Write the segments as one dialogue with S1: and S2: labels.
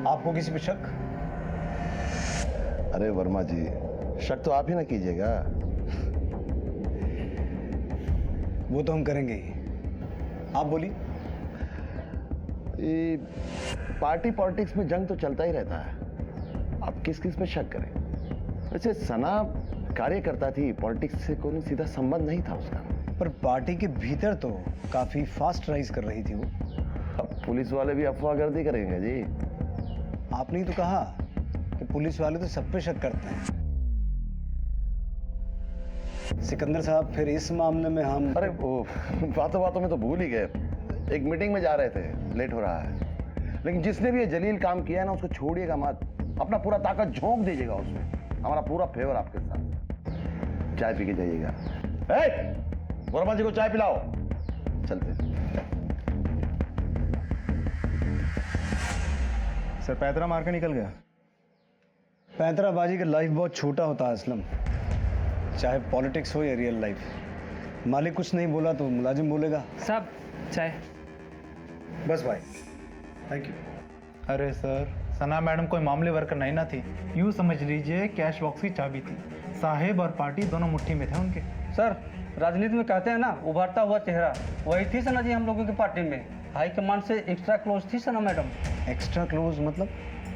S1: आपको किसी पे शक?
S2: अरे वर्मा जी, शक तो आप ही ना कीजिएगा।
S1: वो तो हम करेंगे ही। आप बोलिए।
S2: ये पार्टी पॉलिटिक्स में जंग तो चलता ही रहता है, आप किस किस पे शक करें? वैसे सना कार्यकर्ता थी, पॉलिटिक्स से कोई सीधा संबंध नहीं था उसका।
S1: पर पार्टी के भीतर तो काफी फास्ट राइज कर रही थी वो।
S2: अब पुलिस वाले भी अफवाहगर्दी करेंगे जी।
S1: आपने ही तो कहा कि पुलिस वाले तो सब पे शक करते हैं। सिकंदर साहब, फिर इस मामले में हम...
S2: अरे वो बातों बातों में तो भूल ही गए, एक मीटिंग में जा रहे थे, लेट हो रहा है। लेकिन जिसने भी ये जलील काम किया है ना, उसको छोड़िएगा मत, अपना पूरा ताकत झोंक दीजिएगा उसमें। हमारा पूरा फेवर आपके साथ। चाय पी के जाइएगा। वर्मा जी को चाय पिलाओ। चलते।
S3: सर पैतरा मार के निकल गया।
S1: पैंतराबाजी का लाइफ बहुत छोटा होता है असलम, चाहे पॉलिटिक्स हो या रियल लाइफ। मालिक कुछ नहीं बोला तो मुलाजिम बोलेगा।
S4: साहब चाय।
S1: बस भाई, थैंक यू।
S3: अरे सर, सना मैडम कोई मामूली वर्कर नहीं ना थी, यूँ समझ लीजिए कैश बॉक्स की चाबी थी। साहेब और पार्टी दोनों मुट्ठी में थे उनके।
S4: सर, राजनीति में कहते हैं ना, उभरता हुआ चेहरा, वही थी सना जी हम लोगों की पार्टी में। हाई कमांड से एक्स्ट्रा क्लोज थी सना मैडम।
S1: एक्स्ट्रा क्लोज मतलब?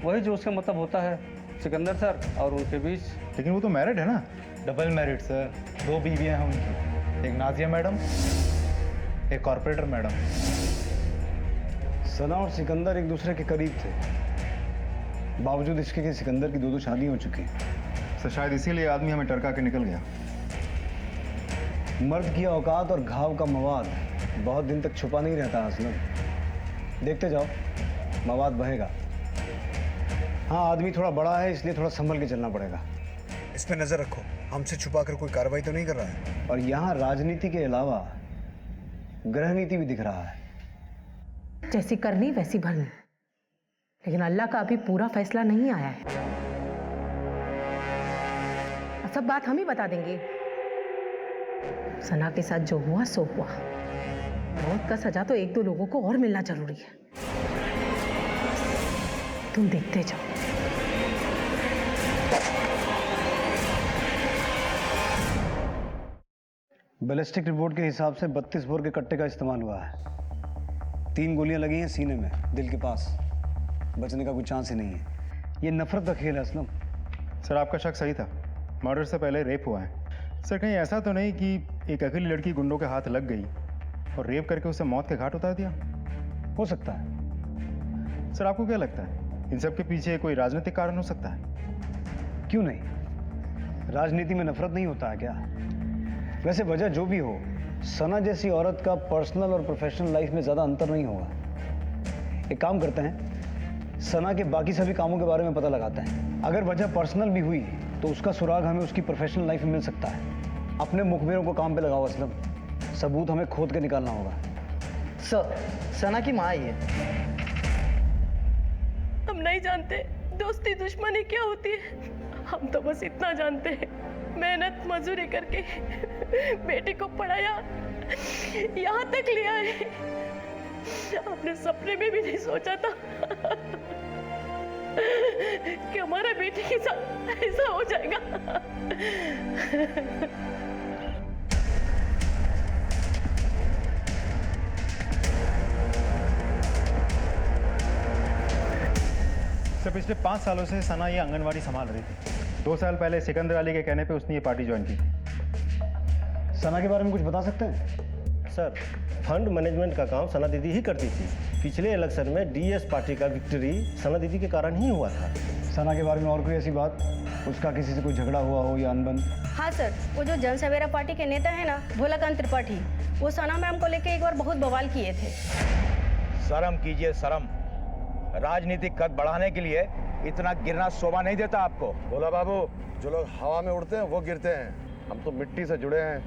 S4: वही जो उसका मतलब होता है, सिकंदर सर और उनके बीच।
S3: लेकिन वो तो मैरिड है ना। डबल मैरिड सर, 2 बीवियाँ हैं उनकी, एक नाजिया मैडम, एक कॉर्पोरेटर मैडम।
S1: सना और सिकंदर एक दूसरे के करीब थे, बावजूद इसके कि सिकंदर की 2 शादी हो चुकी है।
S3: सर शायद इसीलिए आदमी हमें टरका के निकल गया।
S1: मर्द की औकात और घाव का मवाद बहुत दिन तक छुपा नहीं रहता असलम। देखते जाओ, मवाद बहेगा। हाँ, आदमी थोड़ा बड़ा है, इसलिए थोड़ा संभल के चलना पड़ेगा। इस पे नजर रखो, हमसे छुपा कर कोई कार्रवाई तो नहीं कर रहा है। और यहाँ राजनीति के अलावा गृह नीति भी दिख रहा है।
S5: जैसी करनी वैसी भरनी, लेकिन अल्लाह का अभी पूरा फैसला नहीं आया है। सब बात हम ही बता देंगे। सना के साथ जो हुआ सो हुआ। मौत का सजा तो 1-2 लोगों को और मिलना जरूरी है। तुम देखते जाओ।
S1: बैलिस्टिक रिपोर्ट के हिसाब से 32 बोर के कट्टे का इस्तेमाल हुआ है। 3 गोलियां लगी हैं सीने में, दिल के पास। बचने का कोई चांस ही नहीं है। ये नफरत का खेल है असलम।
S3: सर आपका शक सही था, मर्डर से पहले रेप हुआ है। सर कहीं ऐसा तो नहीं कि एक अकेली लड़की गुंडों के हाथ लग गई और रेप करके उसे मौत के घाट उतार दिया?
S1: हो सकता है।
S3: सर आपको क्या लगता है, इन सब के पीछे कोई राजनीतिक कारण हो सकता है?
S1: क्यों नहीं, राजनीति में नफरत नहीं होता है क्या? वैसे वजह जो भी हो, सना जैसी औरत का पर्सनल और प्रोफेशनल लाइफ में ज़्यादा अंतर नहीं होगा। एक काम करते हैं, सना के बाकी सभी कामों के बारे में पता लगाते हैं। अगर वजह पर्सनल भी हुई तो उसका सुराग हमें उसकी प्रोफेशनल लाइफ में मिल सकता है। अपने मुखबिरों को काम पे लगाओ असलम, सबूत हमें खोद के निकालना होगा।
S6: सर, सना की माँ आई है।
S7: हम नहीं जानते दोस्ती दुश्मनी क्या होती है। हम तो बस इतना जानते हैं, मेहनत मजदूरी करके बेटी को पढ़ाया, यहाँ तक लिया है। आपने सपने में भी नहीं सोचा था कि हमारा बेटी के साथ ऐसा हो जाएगा।
S3: सर पिछले 5 सालों से सना ये आंगनवाड़ी संभाल रही थी। 2 साल पहले सिकंदर अली के कहने पे उसने ये पार्टी ज्वाइन की।
S1: सना के बारे में कुछ बता सकते हैं?
S8: सर, फंड मैनेजमेंट का काम सना दीदी ही करती थी। पिछले इलेक्शन में डीएस पार्टी का विक्ट्री सना दीदी के कारण ही हुआ था।
S1: सना के बारे में और कोई ऐसी बात, उसका किसी से कोई झगड़ा हुआ हो या अनबन?
S9: हाँ सर, वो जो जन सवेरा पार्टी के नेता है ना, भोलाकांत त्रिपाठी, वो सना मैम को लेके एक बार बहुत बवाल किए थे।
S10: शर्म कीजिए शर्म, राजनीतिक कद बढ़ाने के लिए इतना गिरना शोभा नहीं देता आपको।
S2: बोला बाबू, जो लोग हवा में उड़ते हैं वो गिरते हैं, हम तो मिट्टी से जुड़े हैं,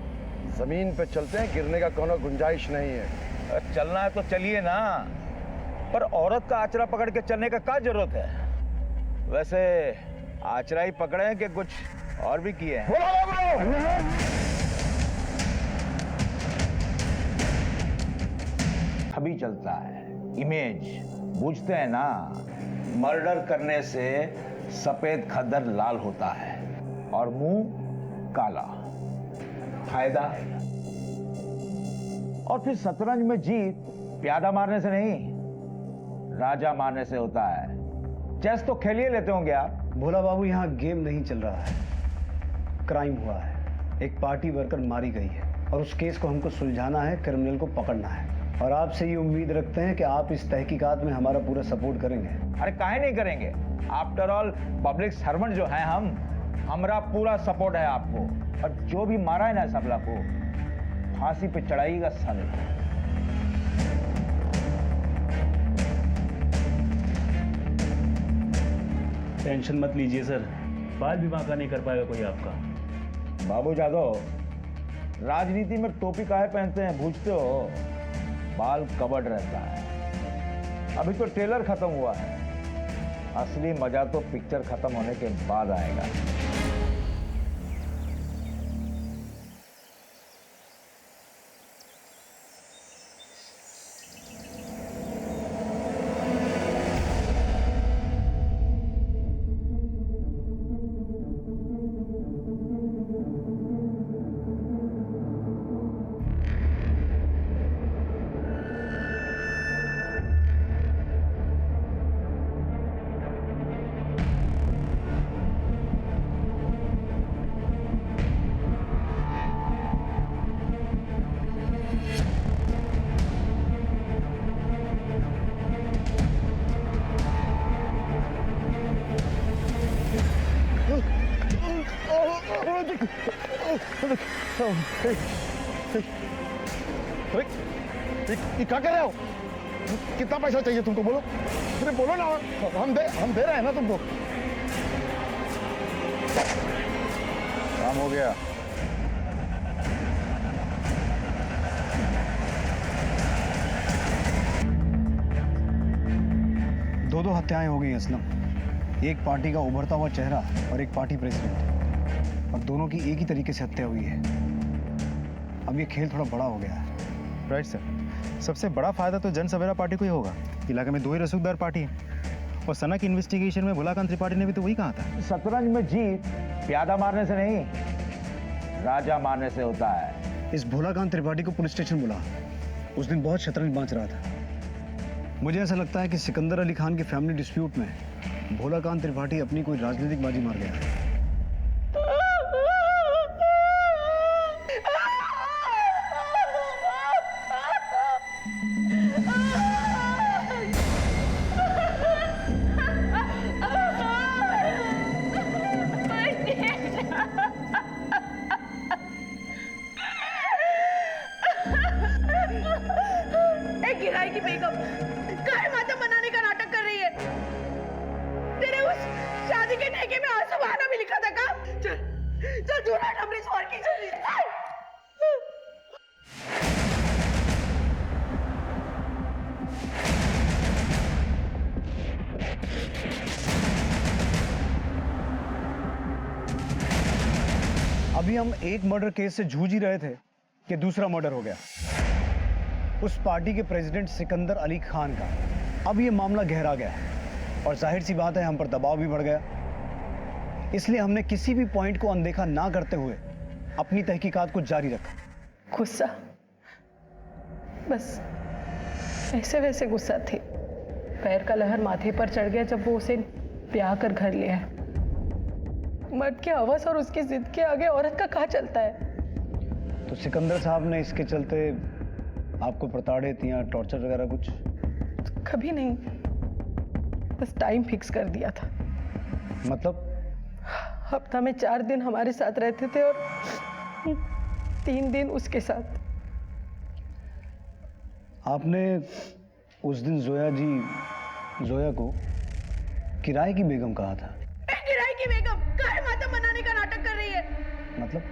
S2: जमीन पे चलते हैं, गिरने का कोनो गुंजाइश नहीं है।
S10: चलना है तो चलिए ना, पर औरत का आचरा पकड़ के चलने का क्या जरूरत है? वैसे आचरा ही पकड़े हैं कि कुछ और भी किए हैं? अभी चलता है इमेज, बुझते हैं ना। मर्डर करने से सफेद खद्दर लाल होता है और मुंह काला। फायदा। और फिर शतरंज में जीत प्यादा मारने से नहीं, राजा मारने से होता है। चेस तो खेलिए लेते होंगे आप।
S1: भोला बाबू, यहाँ गेम नहीं चल रहा है, क्राइम हुआ है। एक पार्टी वर्कर मारी गई है और उस केस को हमको सुलझाना है, क्रिमिनल को पकड़ना है। और आपसे ये उम्मीद रखते हैं कि आप इस तहकीकात में हमारा पूरा सपोर्ट करेंगे।
S10: अरे काहे नहीं करेंगे? आफ्टर ऑल पब्लिक सर्वेंट जो है हम, हमारा पूरा सपोर्ट है आपको। और जो भी मारा है ना सबला को, फांसी पे चढ़ाइएगा साले।
S11: टेंशन मत लीजिए सर, बाल भी बांका नहीं कर पाएगा कोई आपका।
S10: बाबू जादव, राजनीति में टोपी काहे पहनते हैं पूछते हो? बाल कवर्ड रहता है। अभी तो ट्रेलर खत्म हुआ है, असली मजा तो पिक्चर खत्म होने के बाद आएगा।
S2: ये क्या कर रहे हो? कितना पैसा चाहिए तुमको? बोलो, अरे बोलो ना, हम दे रहे हैं ना तुमको।
S10: काम हो गया।
S1: दो हत्याएं हो गई असलम। एक पार्टी का उभरता हुआ चेहरा और एक पार्टी प्रेसिडेंट, और दोनों की एक ही तरीके से हत्या हुई है। अब ये खेल थोड़ा बड़ा हो गया है।
S3: राइट सर, सबसे बड़ा फायदा तो जन सवेरा पार्टी को ही होगा। इलाके में 2 ही रसूखदार पार्टी है, और सना की इन्वेस्टिगेशन में भोलाकांत त्रिपाठी ने भी तो वही कहा था।
S10: शतरंज में जीत प्यादा मारने से नहीं, राजा मारने से होता है।
S1: इस भोलाकांत त्रिपाठी को पुलिस स्टेशन बुला। उस दिन बहुत शतरंज बांच रहा था। मुझे ऐसा लगता है कि सिकंदर अली खान के फैमिली डिस्प्यूट में भोलाकांत त्रिपाठी अपनी कोई राजनीतिक बाजी मार गया है।
S7: गिराई की बेगम काहे मातम मनाने का नाटक कर रही है? तेरे उस शादी के ठेके में आंसू बहाना भी लिखा था का? चल चल दूल्हा अमृत स्वार की चल।
S1: अभी हम एक मर्डर केस से जूझ ही रहे थे कि दूसरा मर्डर हो गया, उस पार्टी के प्रेसिडेंट सिकंदर अली खान का। अब ये मामला गहरा गया और जाहिर सी बात है हम पर दबाव भी बढ़ गया। इसलिए हमने किसी भी पॉइंट को अनदेखा ना करते हुए अपनी तहकीकात को जारी रखा।
S7: गुस्सा, बस ऐसे वैसे गुस्सा थी। पैर का लहर माथे पर चढ़ गया जब वो उसे ब्याह कर घर ले आया। मर्द के हवस और उसकी जिद के आगे औरत का कहाँ चलता है?
S1: तो सिकंदर साहब ने इसके चलते आपको प्रताड़ित या टॉर्चर वगैरह कुछ?
S7: कभी नहीं, बस टाइम फिक्स कर दिया था।
S1: मतलब?
S7: हफ्ता में 4 दिन हमारे साथ रहते थे और 3 दिन उसके साथ।
S1: आपने उस दिन जोया को किराए की बेगम कहा था।
S7: किराए की बेगम काहे मातम मनाने का नाटक कर रही है?
S1: मतलब?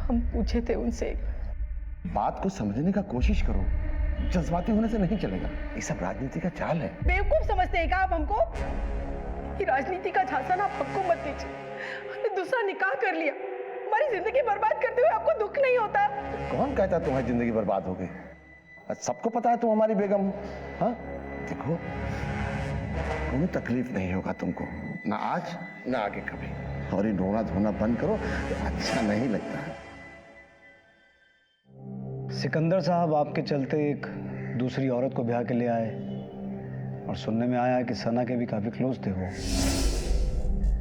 S7: हम पूछे थे उनसे।
S2: बात को समझने का कोशिश करो, जज्बाती होने से नहीं चलेगा। ये सब राजनीति का चाल है।
S7: बेवकूफ समझते हैं क्या आप हमको? ये राजनीति का झांसा ना हमको मत दीजिए। हमने दूसरा निकाह कर लिया, हमारी जिंदगी बर्बाद करते हुए आपको दुख नहीं होता?
S2: कौन कहता तुम्हारी जिंदगी बर्बाद हो गई? सबको पता है तुम हमारी बेगम हो। हाँ देखो, कोई तकलीफ नहीं होगा तुमको, ना आज ना आगे कभी। और ये रोना धोना बंद करो, अच्छा नहीं लगता है।
S1: सिकंदर साहब आपके चलते एक दूसरी औरत को ब्याह के ले आए और सुनने में आया कि सना के भी काफी क्लोज थे वो।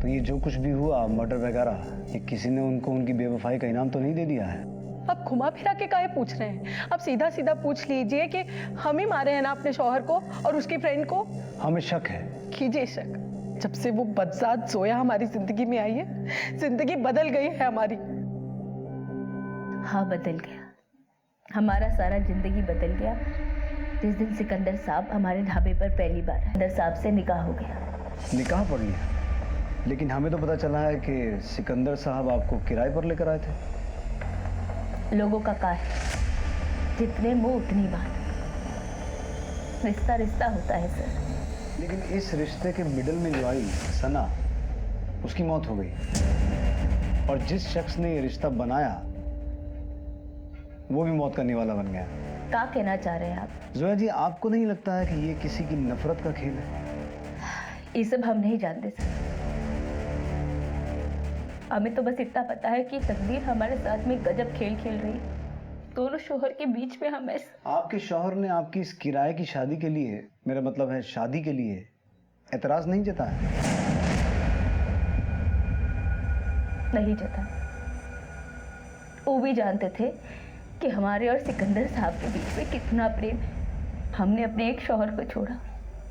S1: तो ये जो कुछ भी हुआ, मर्डर वगैरह, ये किसी ने उनको उनकी बेवफाई का इनाम तो नहीं दे दिया है?
S12: अब घुमा फिरा के काहे पूछ रहे हैं? अब सीधा सीधा पूछ लीजिए कि हम ही मारे हैं ना अपने शौहर को और उसकी फ्रेंड को।
S1: हमें शक है।
S12: कीजिए शक। जब से वो बदजात जोया हमारी जिंदगी में आई है, जिंदगी बदल गई है हमारी।
S13: हाँ, बदल गया। हमारा सारा जिंदगी बदल गया जिस दिन सिकंदर साहब हमारे ढाबे पर पहली बार सिकंदर साहब से निकाह हो गया।
S1: निकाह पड़ गया? लेकिन हमें तो पता चला है कि सिकंदर साहब आपको किराए पर लेकर आए थे।
S13: लोगों का का है, जितने मुंह उतनी बात। रिश्ता रिश्ता होता है सर।
S1: लेकिन इस रिश्ते के मिडल में जो आई सना, उसकी मौत हो गई। और जिस शख्स ने ये रिश्ता बनाया वो भी मौत का निवाला बन गया।
S13: क्या कहना चाह रहे हैं आप?
S1: जोया जी, आपको नहीं लगता है कि ये किसी की नफरत का खेल है?
S13: ये सब हम नहीं जानते सर। हमें तो बस इतना पता है कि तकदीर हमारे साथ में गजब खेल खेल रही। दोनों शोहर के बीच में हम
S1: आपके शौहर ने आपकी इस किराए की शादी के लिए, मेरा मतलब है शादी के लिए, एतराज नहीं जताया?
S13: नहीं जता। वो भी जानते थे कि हमारे और सिकंदर साहब के बीच में कितना प्रेम है। हमने अपने एक शौहर को छोड़ा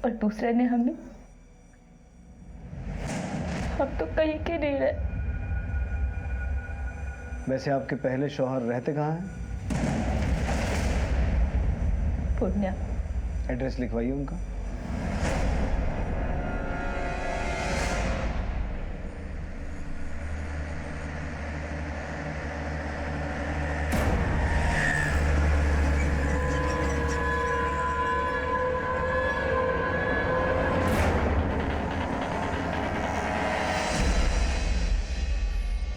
S13: और दूसरे ने हमें। हम तो कहीं के नहीं रहे।
S1: वैसे आपके पहले शौहर रहते कहाँ हैं?
S13: पूर्णिया।
S1: एड्रेस लिखवाइए उनका।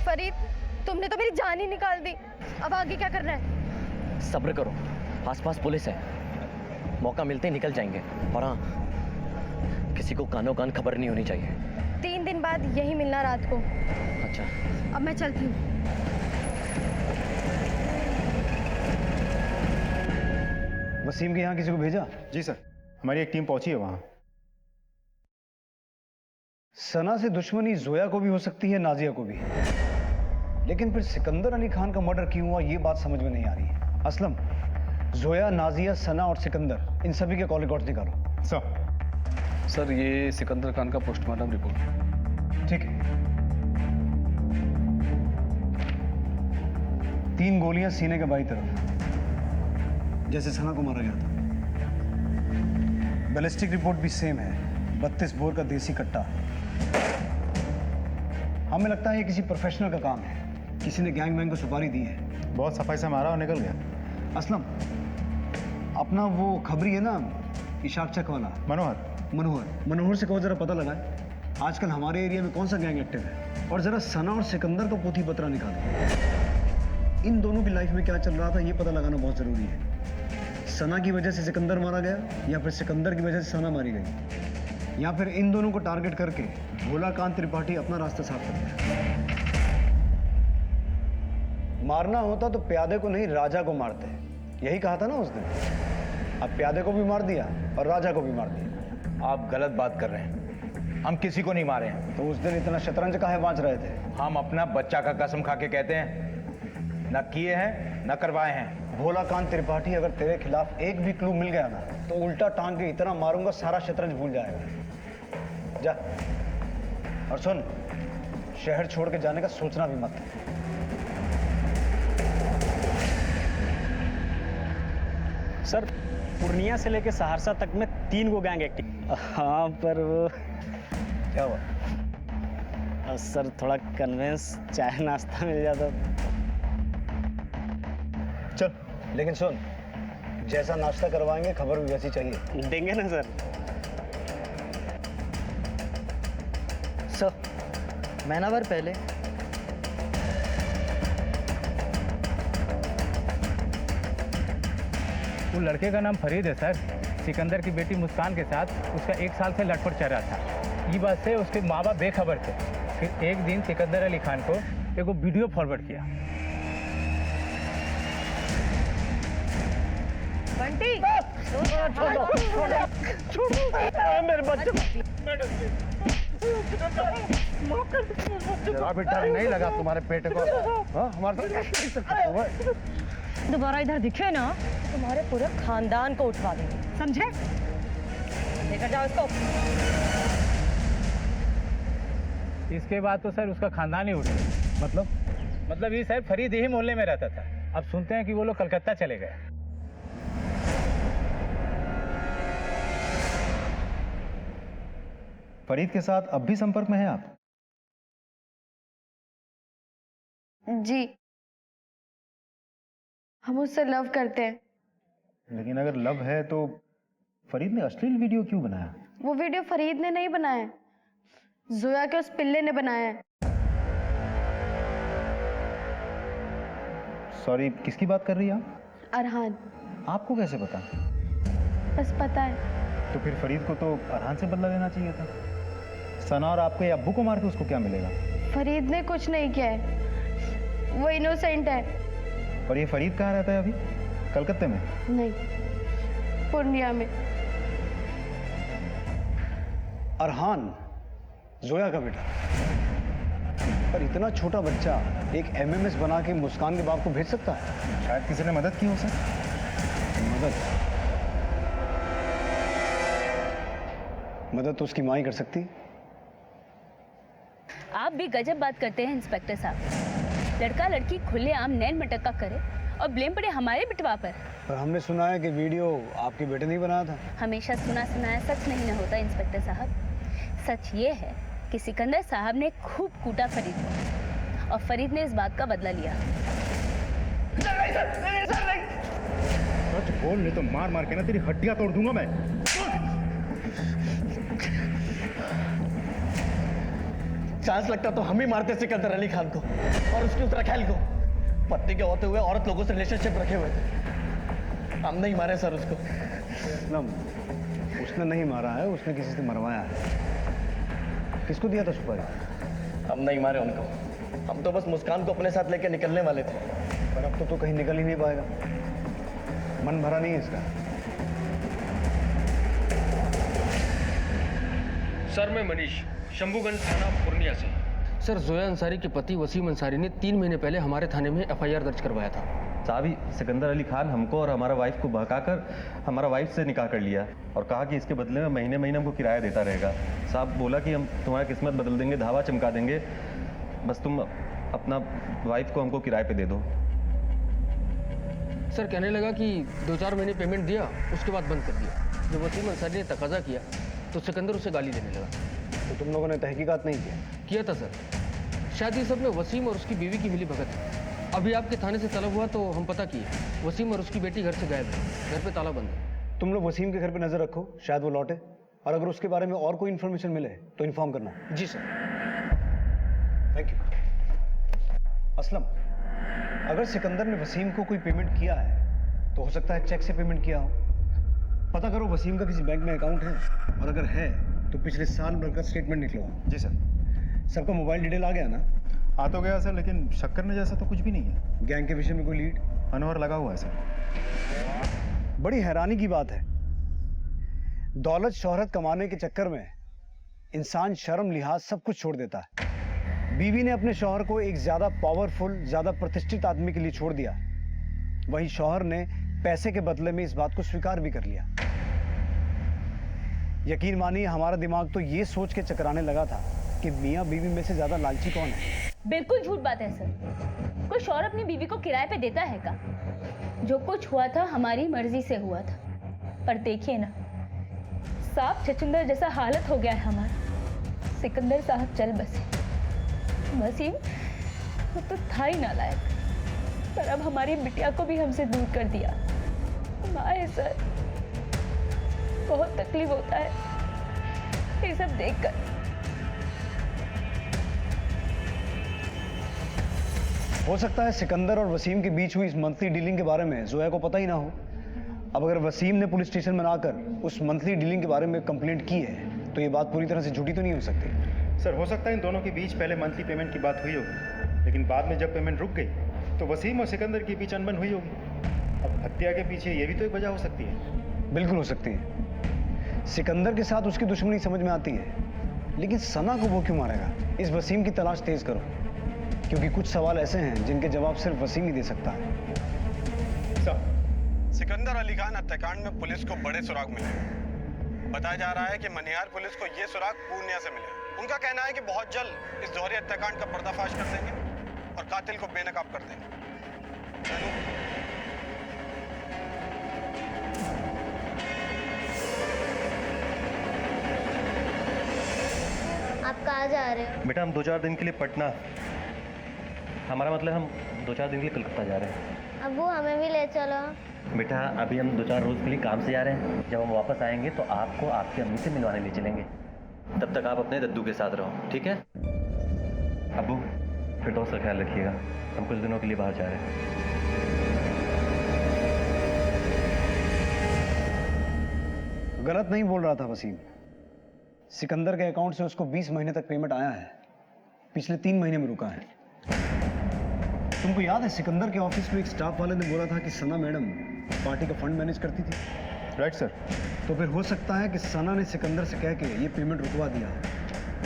S9: फरीद, तुमने तो मेरी जान ही निकाल दी। अब आगे क्या करना है?
S6: सब्र करो, आसपास पुलिस है, मौका मिलते ही निकल जाएंगे। और हाँ, किसी को कानों कान खबर नहीं होनी चाहिए।
S9: 3 दिन बाद यही मिलना रात को।
S6: अच्छा,
S9: अब मैं चलती हूँ।
S1: वसीम के यहाँ किसी को भेजा?
S3: जी सर, हमारी एक टीम पहुंची है वहां।
S1: सना से दुश्मनी जोया को भी हो सकती है, नाजिया को भी। लेकिन फिर सिकंदर अली खान का मर्डर क्यों हुआ, ये बात समझ में नहीं आ रही है। असलम, जोया, नाजिया, सना और सिकंदर, इन सभी के कॉल रिकॉर्ड्स निकालो।
S4: सर, ये सिकंदर खान का पोस्टमार्टम रिपोर्ट।
S1: ठीक है। 3 गोलियां सीने के बाईं तरफ, जैसे सना को मारा गया था। बैलिस्टिक रिपोर्ट भी सेम है, 32 बोर का देसी कट्टा। हमें लगता है ये किसी प्रोफेशनल का काम है, किसी ने गैंगमैन को सुपारी दी है।
S3: बहुत सफाई से मारा और निकल गया।
S1: असलम, अपना वो खबरी है ना, इशाक चक वाला, मनोहर से कहो जरा पता लगाए आजकल हमारे एरिया में कौन सा गैंग एक्टिव है, और जरा सना और सिकंदर का पोथी पत्रा निकालो। इन दोनों की लाइफ में क्या चल रहा था ये पता लगाना बहुत जरूरी है। सना की वजह से सिकंदर मारा गया, या फिर सिकंदर की वजह से सना मारी गई, या फिर इन दोनों को टारगेट करके भोलाकांत त्रिपाठी अपना रास्ता साफ कर दिया। मारना होता तो प्यादे को नहीं, राजा को मारते, यही कहा था ना उस दिन। अब प्यादे को भी मार दिया और राजा को भी मार दिया।
S10: आप गलत बात कर रहे हैं, हम किसी को नहीं मारे हैं।
S1: तो उस दिन इतना शतरंज काहे बांच रहे थे?
S10: हम अपना बच्चा का कसम खा के कहते हैं, न किए हैं न करवाए हैं।
S1: भोलाकांत त्रिपाठी, अगर तेरे खिलाफ एक भी क्लू मिल गया ना तो उल्टा टांग के इतना मारूंगा सारा शतरंज भूल जाएगा। जा, और सुन, शहर छोड़ के जाने का सोचना भी मत।
S11: सर, पूर्णिया से लेकर सहरसा तक में 3 गो गैंग एक्टिव। हाँ, पर वो
S1: क्या हुआ?
S11: सर, थोड़ा कन्वेंस चाय नाश्ता मिल जाता।
S1: चल, लेकिन सुन, जैसा नाश्ता करवाएंगे खबर भी वैसी चाहिए।
S11: देंगे ना सर।
S6: सर, महीनाभर पहले
S3: वो लड़के का नाम फरीद है सर।
S14: सिकंदर की बेटी मुस्कान के साथ उसका 1 साल से लटपट चल रहा था। ये बात से उसके माँ बाप बेखबर थे। फिर एक दिन सिकंदर अली खान को एगो वीडियो फॉरवर्ड किया।
S12: बंटी
S10: मेरे बच्चे
S2: जरा भी डर नहीं लगा तुम्हारे बेटे को? हाँ, हमारे साथ
S9: दोबारा इधर दिखे ना तो तुम्हारे पूरे खानदान को उठवा देंगे, समझे? लेकर जाओ इसको।
S14: इसके बाद तो सर उसका खानदान ही उठ गया। मतलब ये सर फरीद यही मोहल्ले में रहता था। अब सुनते हैं कि वो लोग कलकत्ता चले गए।
S3: फरीद के साथ अब भी संपर्क में हैं आप?
S15: जी, हम उससे लव करते हैं।
S3: लेकिन अगर लव है तो फरीद ने अश्लील वीडियो क्यों बनाया?
S15: वो वीडियो फरीद ने नहीं बनाया है, जोया के उस पिल्ले ने बनाया है।
S3: सॉरी, किसकी बात कर रही हैं आप?
S15: अरहान।
S3: आपको कैसे पता?
S15: बस पता है।
S3: तो फिर फरीद को तो अरहान से बदला लेना चाहिए था। सना और आपके अब्बू को मार के उसको क्या मिलेगा?
S15: फरीद ने कुछ नहीं किया है, वो इनोसेंट है।
S3: और ये फरीद कहाँ रहता है अभी? कलकत्ते में?
S15: नहीं, पूर्णिया में।
S1: अरहान जोया का बेटा, पर इतना छोटा बच्चा एक एमएमएस बना के मुस्कान के बाप को भेज सकता है?
S3: शायद किसी ने मदद की हो सर।
S1: मदद तो उसकी माँ ही कर सकती।
S13: आप भी गजब बात करते हैं इंस्पेक्टर साहब। लड़का लड़की खुलेआम नैन मटक्का करे और ब्लेम पड़े हमारे बिटवा पर।
S1: पर हमने सुना है कि वीडियो आपके बेटे ने ही बनाया था।
S13: हमेशा सुना सुनाया सच नहीं ना होता इंस्पेक्टर साहब। सच ये है कि सिकंदर साहब ने खूब कूटा फरीद को और फरीद ने इस बात का बदला लिया।
S3: सच बोल, नहीं तो मार मार के ना तेरी हड्डियां तोड़ दूंगा मैं।
S6: चांस लगता तो हम ही मारते सिकंदर अली खान को और उसकी उस रखेल को। पत्नी के होते हुए औरत लोगों से रिलेशनशिप रखे हुए थे। हम नहीं मारे सर उसको।
S1: उसने नहीं मारा है, उसने किसी से मरवाया है। किसको दिया था सुपारी?
S6: हम नहीं मारे उनको। हम तो बस मुस्कान को अपने साथ लेके निकलने वाले थे।
S1: पर अब तो कहीं निकल ही नहीं पाएगा। मन भरा नहीं है इसका।
S16: सर, मैं मनीष, शंभूगंज थाना पूर्णिया से।
S17: सर, जोया अंसारी के पति वसीम अंसारी ने 3 महीने पहले हमारे थाने में FIR दर्ज करवाया था।
S18: साहब, सिकंदर अली खान हमको और हमारा वाइफ को बहकाकर हमारा वाइफ से निकाह कर लिया और कहा कि इसके बदले में महीने महीने हमको किराया देता रहेगा। साहब बोला कि हम तुम्हारी किस्मत बदल देंगे, धावा चमका देंगे, बस तुम अपना वाइफ को हमको किराए पे दे दो।
S17: सर, कहने लगा कि 2-4 महीने पेमेंट दिया, उसके बाद बंद कर दिया। जब वसीम अंसारी ने तकाजा किया तो सिकंदर उसे गाली देने लगा।
S1: तो तुम लोगों ने तहकीकात नहीं
S17: किया था सर। शायद ये सब में वसीम और उसकी बीवी की मिली भगत है। अभी आपके थाने से तलब हुआ तो हम पता किए, वसीम और उसकी बेटी घर से गायब है। घर पे ताला बंद है।
S1: तुम लोग वसीम के घर पे नजर रखो, शायद वो लौटे, और अगर उसके बारे में और कोई इन्फॉर्मेशन मिले तो इन्फॉर्म करना।
S17: जी सर।
S1: Thank you. असलम, अगर सिकंदर ने वसीम को कोई पेमेंट किया है तो हो सकता है चेक से पेमेंट किया हो। पता करो वसीम का किसी बैंक में अकाउंट है, और अगर है तो पिछले साल भर का स्टेटमेंट निकलवाओ।
S3: जी सर।
S1: सबका मोबाइल डिटेल आ गया ना?
S3: आ तो गया सर, लेकिन शक करने जैसा तो कुछ भी नहीं है।
S1: गैंग के विषय में कोई लीड?
S3: अनवर लगा हुआ है सर।
S1: बड़ी हैरानी की बात है, दौलत शोहरत कमाने के चक्कर में इंसान शर्म लिहाज सब कुछ छोड़ देता है। बीवी ने अपने शौहर को एक ज्यादा पावरफुल, ज्यादा प्रतिष्ठित आदमी के लिए छोड़ दिया, वहीं शौहर ने पैसे के बदले में इस बात को स्वीकार भी कर लिया। यकीन मानिए, हमारा दिमाग तो ये सोच के चकराने लगा था कि मियां बीवी में से ज्यादा लालची कौन है।
S13: बिल्कुल झूठ बात है सर। कोई शौहर अपनी बीवी को किराए पे देता है का? जो कुछ हुआ था हमारी मर्जी से हुआ था। पर देखिए ना, सांप छछूंदर जैसा हालत हो गया है हमारा। सिकंदर साहब चल बसे। वसीम वो तो था ही नालायक, पर अब हमारी बिटिया को भी हमसे दूर कर दिया। माए सर, बहुत तकलीफ होता है ये सब देखकर।
S1: हो सकता है सिकंदर और वसीम के बीच हुई इस मंथली डीलिंग के बारे में जोया को पता ही ना हो, अब अगर वसीम ने पुलिस स्टेशन में ना आकर उस मंथली डीलिंग के बारे में कंप्लेंट की है तो ये बात पूरी तरह से झूठी तो नहीं हो सकती।
S3: सर हो सकता है इन दोनों के बीच पहले मंथली पेमेंट की बात हुई होगी, लेकिन बाद में जब पेमेंट रुक गई तो वसीम और सिकंदर के बीच अनबन हुई होगी। अब हत्या के पीछे ये भी तो एक वजह हो सकती है।
S1: बिल्कुल हो सकती है। सिकंदर के साथ उसकी दुश्मनी समझ में आती है, लेकिन सना को वो क्यों मारेगा? इस वसीम की तलाश तेज करो, क्योंकि कुछ सवाल ऐसे हैं जिनके जवाब सिर्फ वसीम ही दे सकता है।
S19: सिकंदर अली खान हत्याकांड में पुलिस को बड़े सुराग मिले। बताया जा रहा है कि मनिहार पुलिस को ये सुराग पूर्णिया से मिले। उनका कहना है कि बहुत जल्द इस दोहरे हत्याकांड का पर्दाफाश कर देंगे और कातिल को बेनकाब कर देंगे।
S20: आप कहाँ जा रहे हो?
S18: बेटा हम 2-4 दिन के लिए पटना, हमारा मतलब हम 2-4 दिन के लिए कलकत्ता जा रहे हैं।
S20: अब्बू हमें भी ले चलो।
S18: बेटा अभी हम 2-4 रोज के लिए काम से जा रहे हैं, जब हम वापस आएंगे तो आपको आपकी अम्मी से मिलवाने ले चलेंगे। तब तक आप अपने दद्दू के साथ रहो, ठीक है? अब्बू फिर दोस्त का ख्याल रखिएगा, हम कुछ दिनों के लिए बाहर जा रहे हैं।
S1: गलत नहीं बोल रहा था वसीम। सिकंदर के अकाउंट से उसको 20 महीने तक पेमेंट आया है, पिछले 3 महीने में रुका है। तुमको याद है सिकंदर के ऑफिस में एक स्टाफ वाले ने बोला था कि सना मैडम पार्टी का फंड मैनेज करती थी?
S3: Right sir.
S1: तो फिर हो सकता है कि सना ने सिकंदर से कह के ये पेमेंट रुकवा दिया।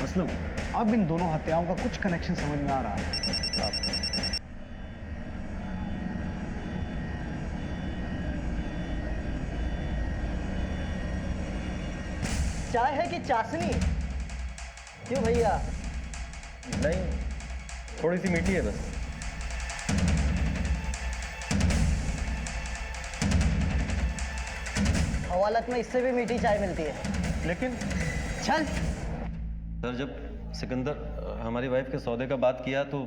S1: असलम अब इन दोनों हत्याओं का कुछ कनेक्शन समझ में आ रहा है।
S6: चाय है कि चाशनी? क्यों भैया?
S18: नहीं, थोड़ी सी मीठी है बस।
S6: हवालत में इससे भी मीठी चाय मिलती है।
S18: लेकिन
S6: चल।
S18: सर जब सिकंदर हमारी वाइफ के सौदे का बात किया तो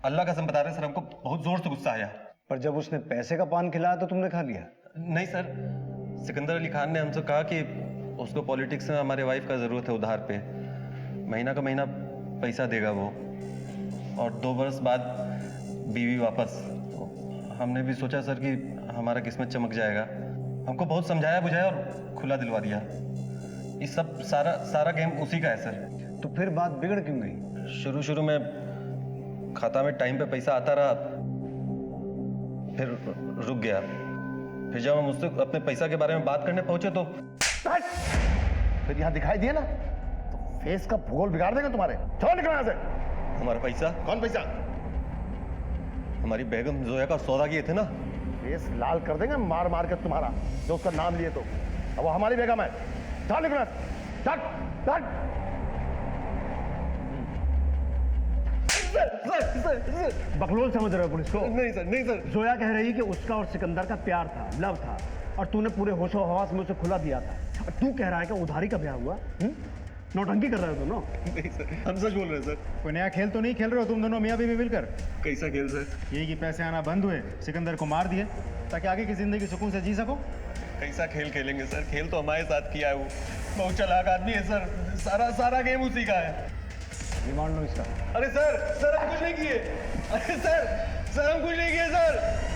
S18: अल्लाह कसम बता रहे सर, हमको बहुत जोर से गुस्सा आया।
S1: पर जब उसने पैसे का पान खिलाया तो तुमने खा लिया?
S18: नहीं सर, सिकंदर अली खान ने हमसे कहा कि उसको पॉलिटिक्स में हमारे वाइफ का ज़रूरत है उधार पे, महीना का महीना पैसा देगा वो, और 2 बरस बाद बीवी वापस। हमने भी सोचा सर कि हमारा किस्मत चमक जाएगा। हमको बहुत समझाया बुझाया और खुला दिलवा दिया। इस सब सारा गेम उसी का है सर।
S1: तो फिर बात बिगड़ क्यों गई?
S18: शुरू में खाता में टाइम पे पैसा आता रहा, फिर रुक गया। फिर जब हम उससे अपने पैसा के बारे में बात करने पहुंचे तो
S2: फिर यहाँ दिखाई दिए ना तो फेस का भूगोल बिगाड़ देंगे तुम्हारे। चलो निकलो यहाँ से।
S18: हमारा पैसा?
S2: कौन पैसा?
S18: हमारी बेगम जोया का सौदा किए थे ना।
S2: फेस लाल कर देंगे मार मार के तुम्हारा, जो उसका नाम लिए तो। अब वो हमारी बेगम है। चल निकलो।
S1: बकलोल समझ रहे हो पुलिस को?
S2: नहीं सर, नहीं सर।
S1: जोया कह रही कि उसका और सिकंदर का प्यार था, लव था, और तूने पूरे होशो हवास में उसे खुला दिया था। और तू कह रहा है कि उधारी का ब्याह हुआ? नौटंकी कर रहे हो तुम?
S2: नहीं सर, हम सच बोल रहे हैं सर।
S3: कोई नया खेल तो नहीं खेल रहे हो तुम दोनों मियाँ बीवी मिलकर?
S2: कैसा खेल सर?
S3: यही कि पैसे आना बंद हुए, सिकंदर को मार दिए ताकि आगे की जिंदगी सुकून से जी सको।
S19: कैसा खेल खेलेंगे सर? खेल तो हमारे साथ किया है वो। बहुत चालाक आदमी है सर। सारा गेम उसी का है।
S1: रिमांड लो इसका।
S19: अरे सर हम कुछ नहीं किए। अरे सर हम कुछ नहीं किए सर।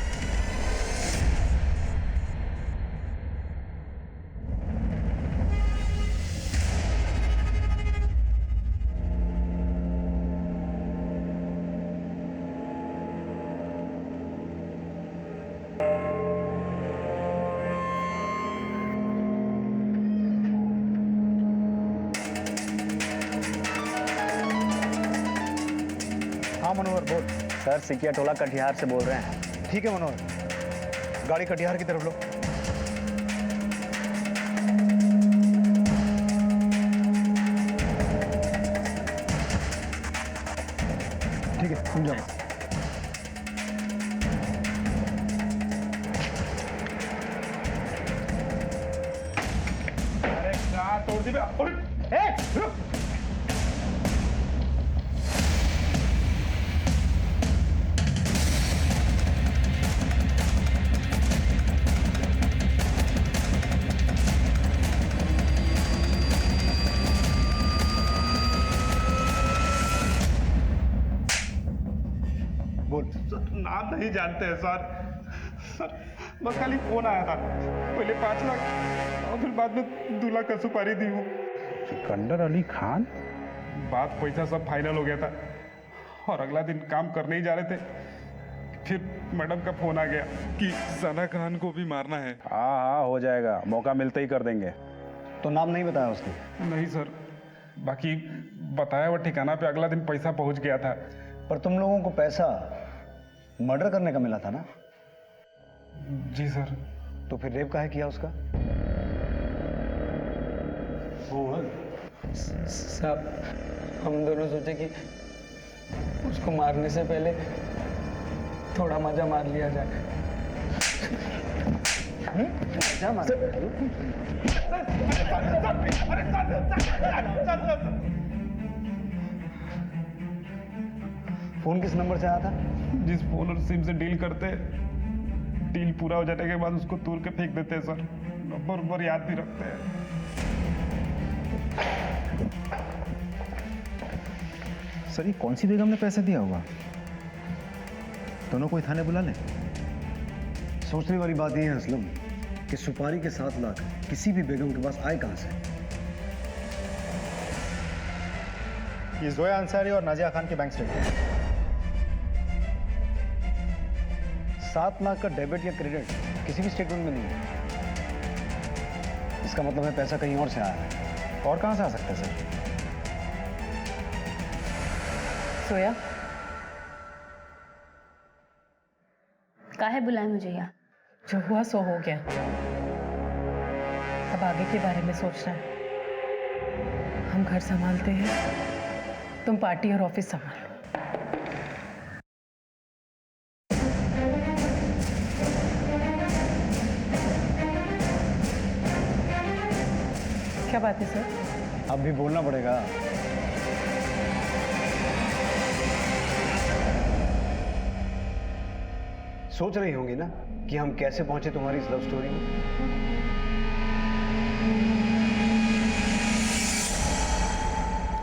S1: हाँ मनोहर बोल।
S11: सर सिकिया टोला कटिहार से बोल रहे हैं।
S1: ठीक है मनोहर, गाड़ी कटिहार की तरफ लो। ठीक है तुम जाओ।
S10: अरे कहाँ तोड़ दी बे? रुक।
S1: बोल।
S10: नाम नहीं जानते हैं सर।
S3: बस खाली फोन आया था, पहले 5 लाख और फिर बाद में 2 लाख का सुपारी दी हूँ।
S21: सिकंदर अली खान?
S3: बात पैसा सब फाइनल हो गया था और अगला दिन काम करने ही जा रहे थे, फिर मैडम का फोन आ गया कि सना खान को भी मारना है।
S21: हाँ हो जाएगा, मौका मिलते ही कर देंगे।
S1: तो नाम नहीं बताया उसने?
S3: नहीं सर, बाकी बताया वो ठिकाना पे अगला दिन पैसा पहुंच गया था।
S1: पर तुम लोगों को पैसा मर्डर करने का मिला था ना?
S3: जी सर।
S1: तो फिर रेप काहे किया उसका?
S6: साहब, हम दोनों सोचे कि उसको मारने से पहले थोड़ा मजा मार लिया जाए।
S1: मजा मार? फोन किस नंबर से आया था?
S3: जिस फोन और सिम से डील करते, डील पूरा हो जाने के बाद उसको तोड़ के फेंक देते हैं सर। नंबर याद भी रखते हैं।
S21: सर ये कौन सी बेगम ने पैसे दिया होगा? दोनों को थाने बुला लें।
S1: सोचने वाली बात यह है असलम कि सुपारी के 7 लाख किसी भी बेगम के पास आए कहां से?
S3: ये जोया अंसारी और नाजिया खान के बैंक स्टेटमेंट।
S1: 7 लाख का डेबिट या क्रेडिट किसी भी स्टेटमेंट में नहीं है। इसका मतलब है पैसा कहीं और से आया है।
S21: और कहां से आ सकता है सर?
S12: सोया,
S13: काहे बुलाए मुझे यहाँ?
S5: जो हुआ सो हो गया, अब आगे के बारे में सोचना है। हम घर संभालते हैं, तुम पार्टी और ऑफिस संभालो। क्या बात है सर?
S1: अब भी बोलना पड़ेगा। सोच रही होंगी ना कि हम कैसे पहुंचे तुम्हारी इस लव स्टोरी में?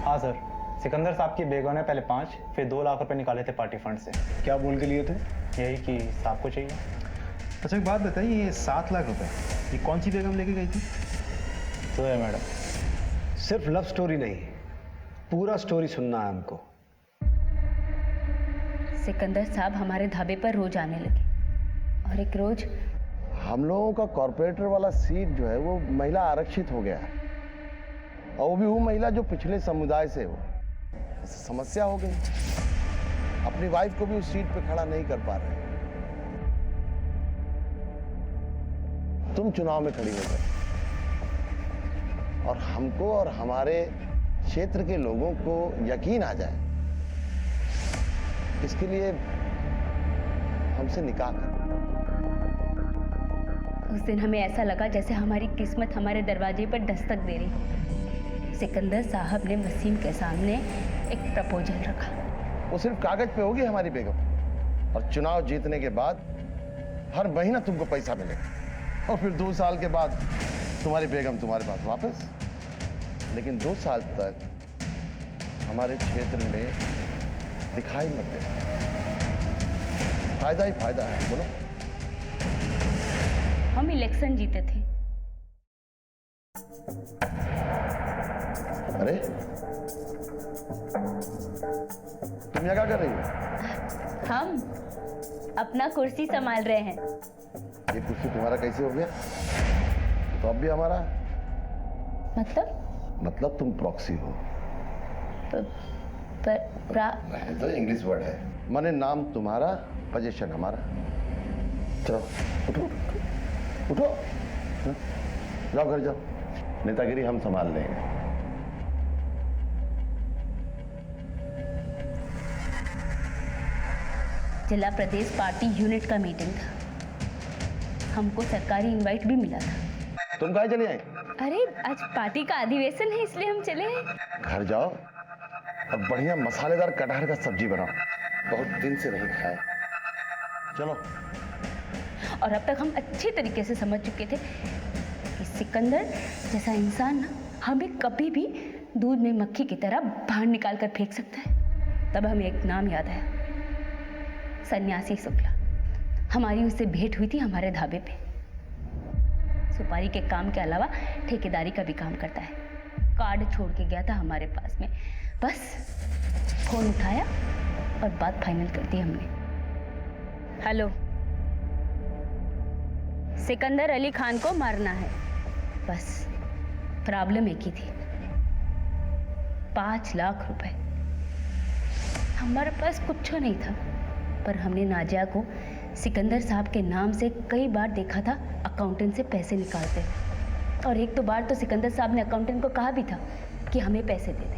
S11: हाँ सर, सिकंदर साहब की बेगम ने पहले 5 फिर 2 लाख रुपए निकाले थे पार्टी फंड से।
S1: क्या बोल के लिए थे?
S11: यही कि साहब को चाहिए।
S21: अच्छा एक बात बताइए, ये 7 लाख रुपए ये कौन सी बेगम लेके गई थी?
S11: तो है मैडम।
S1: सिर्फ लव स्टोरी नहीं, पूरा स्टोरी सुनना है हमको।
S13: सिकंदर साहब हमारे ढाबे पर रोज आने लगे और एक रोज
S2: हम लोगों का कॉर्पोरेटर वाला सीट जो है वो महिला आरक्षित हो गया है, और वो भी वो महिला जो पिछले समुदाय से हो। समस्या हो गई, अपनी वाइफ को भी उस सीट पे खड़ा नहीं कर पा रहे। तुम चुनाव में खड़ी हो गए और हमको और हमारे क्षेत्र के लोगों को यकीन आ जाए, इसके लिए हमसे निकाह कर।
S13: उस दिन हमें ऐसा लगा जैसे हमारी किस्मत हमारे दरवाजे पर दस्तक दे रही। सिकंदर साहब ने वसीम के सामने एक प्रपोजल रखा।
S2: वो सिर्फ कागज पे होगी हमारी बेगम, और चुनाव जीतने के बाद हर महीना तुमको पैसा मिलेगा, और फिर 2 साल के बाद तुम्हारी बेगम तुम्हारे पास वापस। लेकिन 2 साल तक हमारे क्षेत्र में दिखाई मत दे। फायदा ही फायदा है, बोलो।
S13: हम इलेक्शन जीते थे।
S2: अरे तुम यहाँ क्या कर रही हो?
S13: हम अपना कुर्सी संभाल रहे हैं।
S2: ये कुर्सी तुम्हारा कैसे हो गया? तो अब भी हमारा मतलब तुम प्रॉक्सी हो। तो इंग्लिश वर्ड है, माने नाम तुम्हारा, पोजीशन हमारा। चलो उठो उठो, जाओ घर जाओ, नेतागिरी हम संभाल लेंगे।
S13: जिला प्रदेश पार्टी यूनिट का मीटिंग था। हमको सरकारी इनवाइट भी मिला था।
S2: तुम कहाँ चले आए?
S13: अरे आज पार्टी का अधिवेशन है, इसलिए हम चले हैं।
S2: घर जाओ और बढ़िया मसालेदार कटहल का सब्जी बनाओ, बहुत दिन से नहीं खाया। चलो।
S13: और अब तक हम अच्छे तरीके से समझ चुके थे कि सिकंदर जैसा इंसान ना हमें कभी भी दूध में मक्खी की तरह बाहर निकाल कर फेंक सकता है। तब हमें एक नाम याद आया, सन्यासी शुक्ला। हमारी उससे भेंट हुई थी हमारे ढाबे पे। सुपारी के काम के अलावा ठेकेदारी का भी काम करता है। कार्ड छोड़ के गया था हमारे पास में, बस फोन उठाया और बात फाइनल कर दी हमने। हेलो, सिकंदर अली खान को मारना है, बस प्रॉब्लम एक ही थी, 5 लाख रुपए। हमारे पास कुछ नहीं था, पर हमने नाजिया को सिकंदर साहब के नाम से कई बार देखा था अकाउंटेंट से पैसे निकालते, और एक दो बार तो सिकंदर साहब ने अकाउंटेंट को कहा भी था कि हमें पैसे दे दे।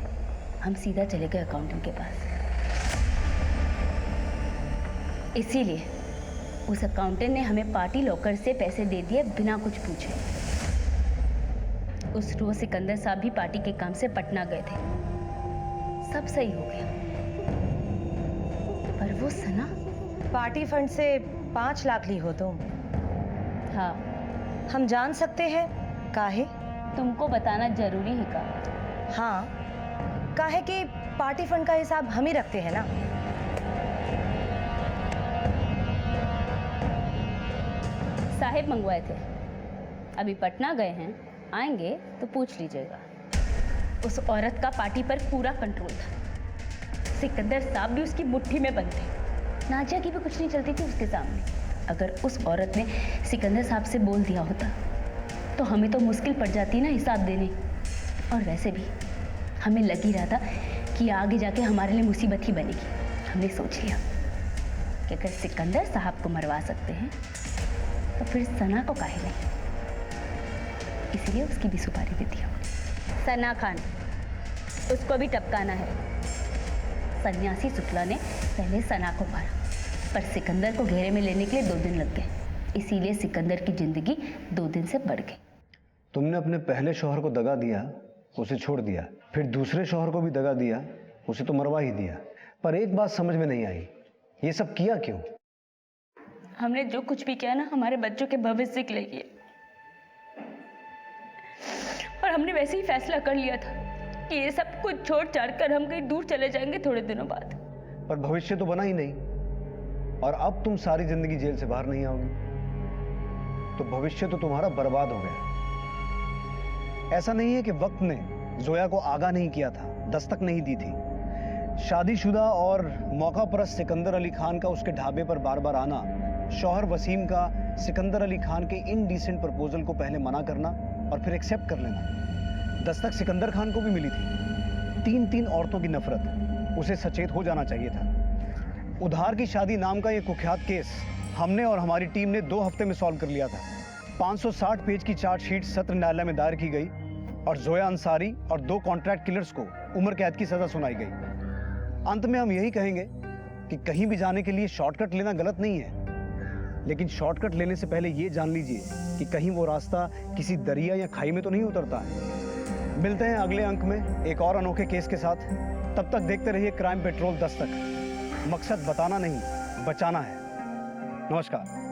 S13: हम सीधा चले गए अकाउंटेंट के पास। इसीलिए उस अकाउंटेंट ने हमें पार्टी लॉकर से पैसे दे दिए बिना कुछ पूछे। उस रोज सिकंदर साहब भी पार्टी के काम से पटना गए थे। सब सही हो गया, पर वो सना
S8: पार्टी फंड से 5 लाख ली हो तुम?
S13: हाँ।
S8: हम जान सकते हैं काहे?
S13: तुमको बताना जरूरी है का?
S8: हाँ, काहे कि पार्टी फंड का हिसाब हम ही रखते हैं ना।
S13: साहेब मंगवाए थे, अभी पटना गए हैं, आएंगे तो पूछ लीजिएगा। उस औरत का पार्टी पर पूरा कंट्रोल था। सिकंदर साहब भी उसकी मुट्ठी में बंद थे। नाजिया की भी कुछ नहीं चलती थी उसके सामने। अगर उस औरत ने सिकंदर साहब से बोल दिया होता तो हमें तो मुश्किल पड़ जाती ना हिसाब देने। और वैसे भी हमें लग ही रहा था कि आगे जाके हमारे लिए मुसीबत ही बनेगी। हमने सोच लिया कि अगर सिकंदर साहब को मरवा सकते हैं तो फिर सना को काहे नहीं। इसलिए उसकी भी सुपारी दे दी हमने। सना खान, उसको भी टपकाना है। सन्यासी शुक्ला ने पहले सना को मारा, पर सिकंदर को घेरे में लेने के लिए 2 दिन लग गए। इसीलिए सिकंदर की जिंदगी 2 दिन से बढ़ गई।
S1: तुमने अपने पहले शौहर को दगा दिया, उसे छोड़ दिया, फिर दूसरे शौहर को भी दगा दिया, उसे तो मरवा ही दिया। पर एक बात समझ में नहीं आई, ये सब किया क्यों?
S13: हमने जो कुछ भी किया ना, हमारे बच्चों के भविष्य के लिए किया। और हमने वैसे ही फैसला कर लिया था कि ये सब कुछ छोड़ छाड़ कर हम कहीं दूर चले जाएंगे थोड़े दिनों बाद।
S1: पर भविष्य तो बना ही नहीं, और अब तुम सारी जिंदगी जेल से बाहर नहीं आओगी, तो भविष्य तो तुम्हारा बर्बाद हो गया। ऐसा नहीं है कि वक्त ने जोया को आगाह नहीं किया था, दस्तक नहीं दी थी। शादीशुदा और मौका परस्त सिकंदर अली खान का उसके ढाबे पर बार बार आना, शौहर वसीम का सिकंदर अली खान के इनडिसेंट प्रपोजल को पहले मना करना और फिर एक्सेप्ट कर लेना, दस्तक सिकंदर खान को भी मिली थी। 3 औरतों की नफरत, उसे सचेत हो जाना चाहिए था। उधार की शादी नाम का यह कुख्यात केस हमने और हमारी टीम ने 2 हफ्ते में सॉल्व कर लिया था। 560 पेज की चार्जशीट सत्र न्यायालय में दायर की गई और जोया अंसारी और 2 कॉन्ट्रैक्ट किलर्स को उम्र कैद की सजा सुनाई गई। अंत में हम यही कहेंगे कि कहीं भी जाने के लिए शॉर्टकट लेना गलत नहीं है, लेकिन शॉर्टकट लेने से पहले ये जान लीजिए कि कहीं वो रास्ता किसी दरिया या खाई में तो नहीं उतरता है। मिलते हैं अगले अंक में एक और अनोखे केस के साथ। तब तक देखते रहिए क्राइम पेट्रोल दस्तक। मकसद बताना नहीं, बचाना है। नमस्कार।